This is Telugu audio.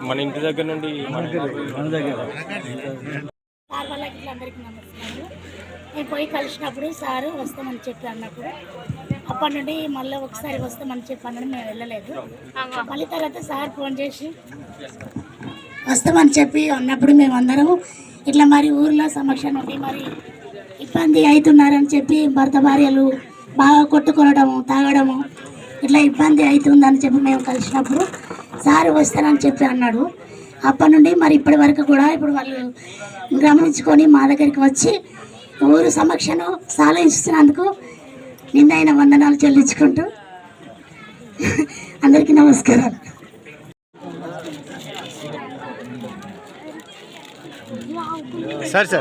మన ఇంటి దగ్గర నుండి నేను పోయి కలిసినప్పుడు సారు వస్తామని చెప్పి అన్నప్పుడు అప్పటి నుండి మళ్ళీ ఒకసారి వస్తామని చెప్పి అన్నది మేము వెళ్ళలేదు. మళ్ళీ తర్వాత సార్ ఫోన్ చేసి వస్తామని చెప్పి అన్నప్పుడు మేమందరం ఇట్లా మరి ఊర్లో సమస్య నుండి మరి ఇబ్బంది అవుతున్నారని చెప్పి భర్త భార్యలు బాగా కొట్టుకోవడము తాగడము ఇట్లా ఇబ్బంది అవుతుందని చెప్పి మేము కలిసినప్పుడు సార్ వస్తానని చెప్పి అన్నాడు. అప్పటి నుండి మరి ఇప్పటి వరకు కూడా ఇప్పుడు వాళ్ళు గమనించుకొని మా దగ్గరికి వచ్చి ఊరు సమక్షను సాధిస్తున్నందుకు నిందైన వందనాలు చెల్లించుకుంటూ అందరికీ నమస్కారాలు. సార్